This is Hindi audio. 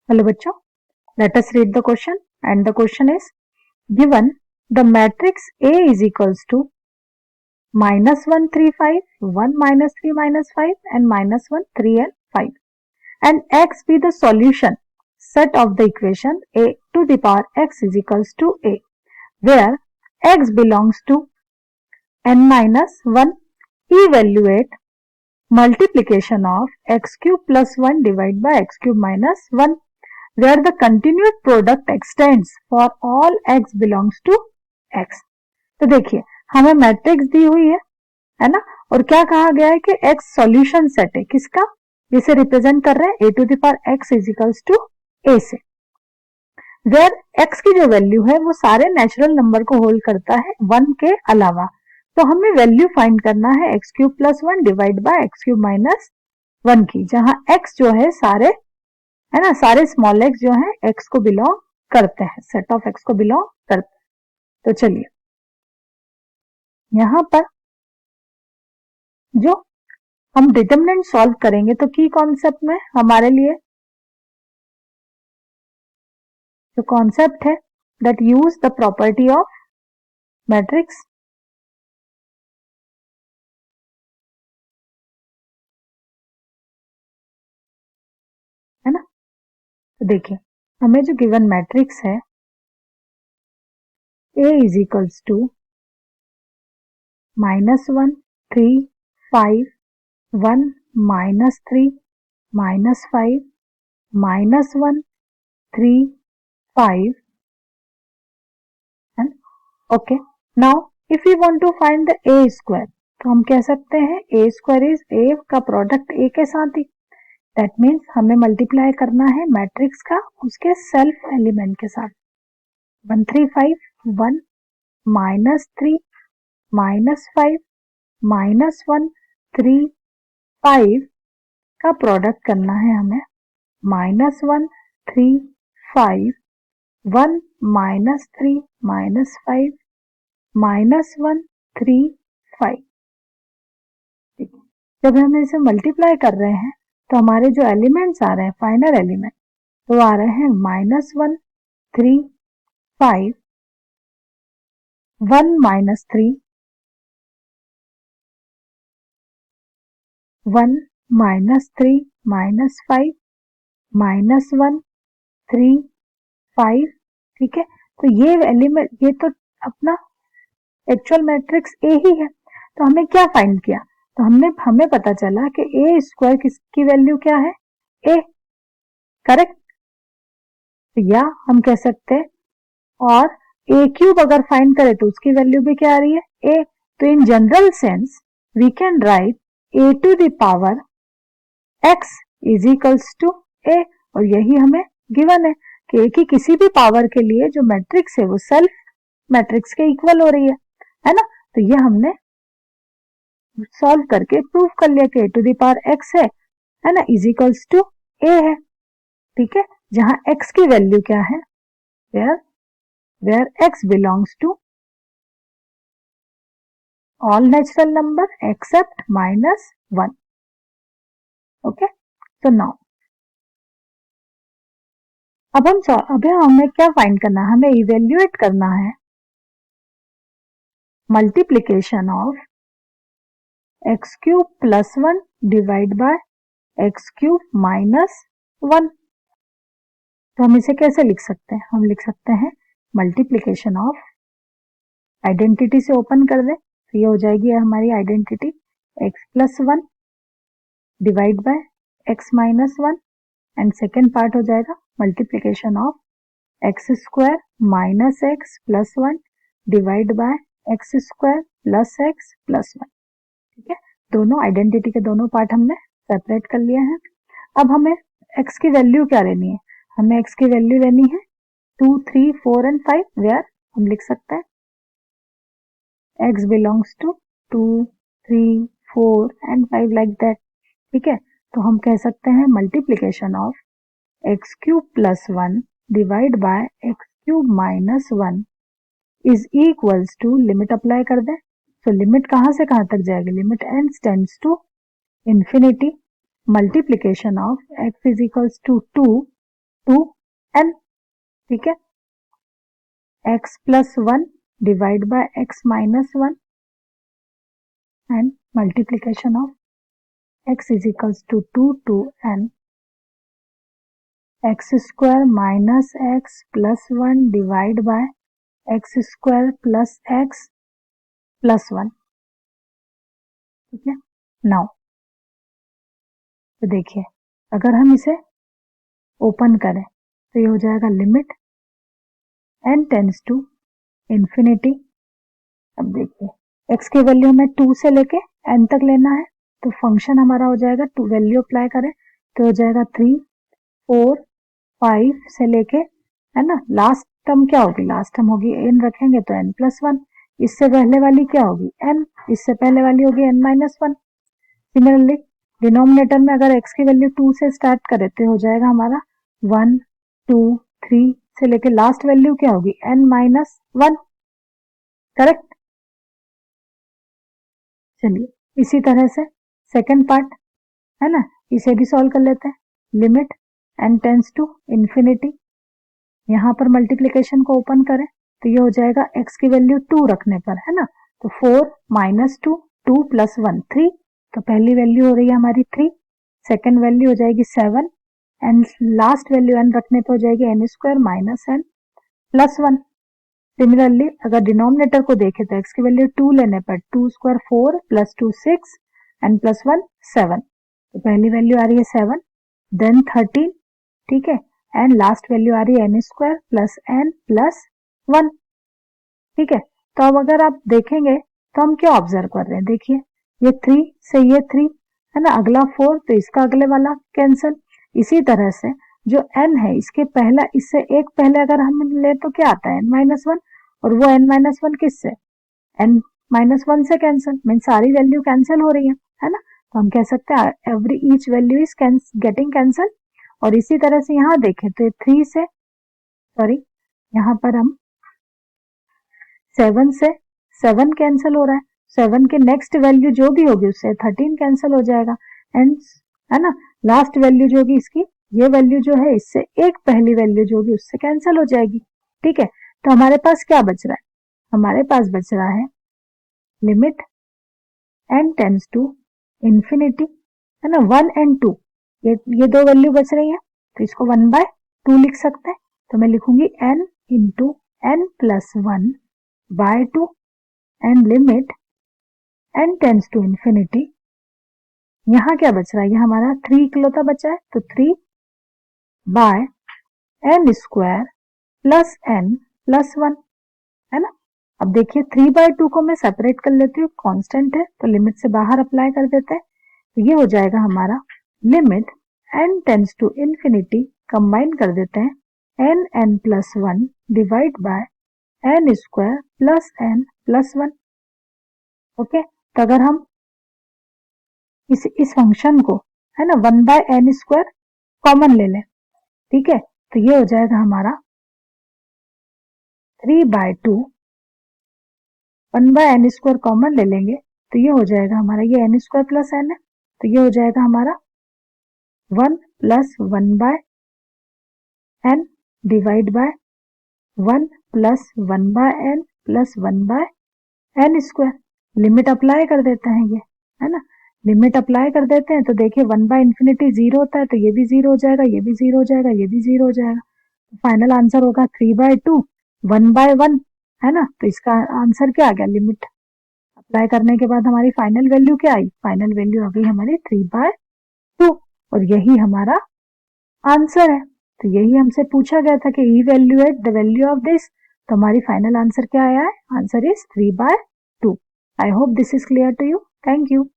Hello bachcho, let us read the question, and the question is given the matrix A is equals to -1 3 5 1 -3 -5 and -1 3 and 5 and x be the solution set of the equation a to the power x is equals to a where x belongs to n minus 1. Evaluate multiplication of x cube plus 1 divided by x cube minus 1 where the continued product extends for all x belongs to x. तो देखिए हमें मैट्रिक्स दी हुई है ना, और क्या कहा गया है कि x सॉल्यूशन सेट है किसका, जिसे रिप्रेजेंट कर रहे हैं a to the power x is equals to a से, वेयर x की जो वैल्यू है वो सारे नेचुरल नंबर को होल्ड करता है 1 के अलावा। तो हमें वैल्यू फाइंड करना है x cube plus 1 divide bye x cube minus 1 की, जहां x जो है सारे है ना, सारे स्मॉल एक्स जो है x को बिलोंग करते हैं, सेट ऑफ x को बिलोंग करते हैं। तो चलिए यहां पर जो हम डिटरमिनेंट सॉल्व करेंगे तो की कॉन्सेप्ट में हमारे लिए जो कॉन्सेप्ट है that use the property of matrix, है ना। तो देखिए हमें जो गिवन मैट्रिक्स है A is equals to -1 3 5 1 -3 -5 -1 3 5 and okay, now if we want to find the A square तो हम कह सकते हैं A square is A का प्रोडक्ट A के साथ ही, दैट मीन्स हमें मल्टीप्लाई करना है मैट्रिक्स का उसके सेल्फ एलिमेंट के साथ। 1 3 5 1 -3 -5 -1 3 5 का प्रोडक्ट करना है हमें -1 3 5 1 -3 -5 -1 3 5। जब हम इसे मल्टीप्लाई कर रहे हैं तो हमारे जो एलिमेंट्स आ रहे हैं फाइनल एलिमेंट वो आ रहे हैं -1 3 5 1 -3 1 -3 -5 -1 3 5। ठीक है, तो ये एलिमेंट ये तो अपना एक्चुअल मैट्रिक्स ए ही है। तो हमें क्या फाइंड किया, तो हमें पता चला कि ए स्क्वायर किसकी वैल्यू क्या है, ए, करेक्ट। तो या हम कह सकते हैं और ए क्यूब अगर फाइंड करें तो उसकी वैल्यू भी क्या आ रही है, ए। तो in general sense we can write A to the power X is equals to A, और यही हमें गिवन है कि ए की किसी भी पावर के लिए जो मैट्रिक्स है वो सेल्फ मैट्रिक्स के इक्वल हो रही है ना। तो ये हमने सॉल्व करके प्रूव कर लिया कि ए टू द पावर एक्स है ना, इज इक्वल्स टू ए है। ठीक है, जहां एक्स की वैल्यू क्या है, where x belongs to all natural number except -1। Okay, तो नाउ अब हमें क्या फाइंड करना है, हमें इवेल्युएट करना है multiplication of x cube plus 1 divide by x cube minus 1। तो हम इसे कैसे लिख सकते हैं, हम लिख सकते हैं मल्टीप्लीकेशन ऑफ, आइडेंटिटी से ओपन कर दें तो ये हो जाएगी हमारी identity x plus 1 divide by x minus 1 and second part हो जाएगा multiplication of x square minus x plus 1 divide by x square plus x plus 1। ठीक है, दोनों आइडेंटिटी के दोनों पार्ट हमने सेपरेट कर लिए हैं। अब हमें x की वैल्यू क्या लेनी है, हमें x की वैल्यू लेनी है 2 3 4 एंड 5, वेयर हम लिख सकते हैं x belongs to 2 3 4 and 5 like that. ठीक है, तो हम कह सकते हैं multiplication of x cube plus 1 divide by x cube minus 1 is equals to, limit apply कर दें तो लिमिट कहां से कहां तक जाएगी, limit n tends to infinity, multiplication of x is equals to 2 2n, ठीक है, x plus 1 divide by x minus 1 and multiplication of x is equals to 2 to n x square minus x plus 1 divide by x square plus x plus 1, ठीक है। नाउ तो देखिए अगर हम इसे ओपन करें तो ये हो जाएगा limit n tends to infinity. अब देखिए x की वैल्यू हमें 2 से लेके n तक लेना है, तो फंक्शन हमारा हो जाएगा 2 वैल्यू अप्लाई करें तो हो जाएगा 3 4 5 से लेके, है ना, लास्ट टर्म क्या होगी, लास्ट टर्म होगी n रखेंगे तो n प्लस 1, इससे पहले वाली क्या होगी n, इससे पहले वाली होगी n माइनस 1। सिमिलरली डिनोमिनेटर में अगर x की वैल्यू 2 से स्टार्ट करें तो हो जाएगा हमारा 1 2 3 से लेके लास्ट वैल्यू क्या होगी n माइनस 1, करेक्ट। चलिए इसी तरह से सेकंड पार्ट, है ना, इसे भी सॉल्व कर लेते हैं। Limit n tends to infinity, यहाँ पर मल्टीप्लिकेशन को ओपन करें तो ये हो जाएगा x की वैल्यू 2 रखने पर, है ना, तो 4 माइनस 2 2 प्लस 1 3, तो पहली वैल्यू हो रही है हमारी 3, सेकेंड वैल्यू हो जाएगी 7 एंड लास्ट वैल्यू n रखने पर हो जाएगी n square minus n plus 1। Similarly अगर डिनोमिनेटर को देखें तो x की वैल्यू 2 लेने पर 2 स्क्वायर 4 प्लस 2 6 एंड प्लस 1 7, तो पहली वैल्यू आ रही है 7 देन 13, ठीक है, एंड लास्ट वैल्यू आ रही है n square plus n plus 1, ठीक है। तो अब अगर आप देखेंगे तो हम क्या ऑब्जर्व कर रहे हैं, देखिए ये 3 से ये 3, है ना, अगला 4 तो इसका अगले वाला कैंसिल, इसी तरह से जो n है इसके पहला इससे एक पहले अगर हम ले तो क्या आता है n माइनस 1, और वो n माइनस 1 किससे n माइनस 1 से कैंसिल, मीन सारी वैल्यू कैंसिल हो रही है ना, तो हम कह सकते हैं every each value is getting cancel. और इसी तरह से यहाँ देखें तो 3 से सॉरी यहाँ पर हम 7 से 7 कैंसिल हो रहा है, 7 के नेक्स्ट वैल्यू जो भी होगी उससे 13 कैंसिल हो जाएगा एंड, है ना, लास्ट वैल्यू जो होगी इसकी ये वैल्यू जो है इससे एक पहली वैल्यू जो होगी उससे कैंसिल हो जाएगी, ठीक है। तो हमारे पास क्या बच रहा है, हमारे पास बच रहा है limit n tends to infinity, है ना, 1 एंड 2, ये दो वैल्यू बच रही है तो इसको 1/2 लिख सकते हैं, तो मैं लिखूंगी n into n plus 1 by 2 and limit n tends to infinity, यहाँ क्या बच रहा है, ये हमारा 3 इकलौता बचा है तो 3 by n square plus n plus 1, है ना। अब देखिए 3/2 को मैं सेपरेट कर लेती हूँ, कांस्टेंट है तो लिमिट से बाहर अप्लाई कर देते हैं, तो ये हो जाएगा हमारा limit n tends to infinity, combine कर देते हैं n plus 1 divide by n square plus n plus 1, okay. तो अगर हम इस फंक्शन को, है ना, 1/n स्क्वायर कॉमन ले लें, ठीक है, तो ये हो जाएगा हमारा 3/2, 1/n स्क्वायर कॉमन ले लेंगे तो ये हो जाएगा हमारा, ये n स्क्वायर प्लस n है तो ये हो जाएगा हमारा 1 plus 1/n divide by 1 plus 1/n plus 1/n square, limit apply कर देते हैं ये, है ना, लिमिट अप्लाई कर देते हैं तो देखिए 1/इंफिनिटी 0 होता है तो ये भी 0 हो जाएगा, ये भी 0 हो जाएगा, ये भी 0 हो जाएगा, फाइनल आंसर होगा 3/2 1/1, है ना। तो इसका आंसर क्या आ गया, लिमिट अप्लाई करने के बाद हमारी फाइनल वैल्यू क्या आई, फाइनल वैल्यू आ गई हमारी 3/2, और यही हमारा आंसर है। तो यही हमसे पूछा गया था कि evaluate the value of this, तो हमारी फाइनल आंसर क्या आया है, answer is 3/2। I hope this is clear to you, thank you.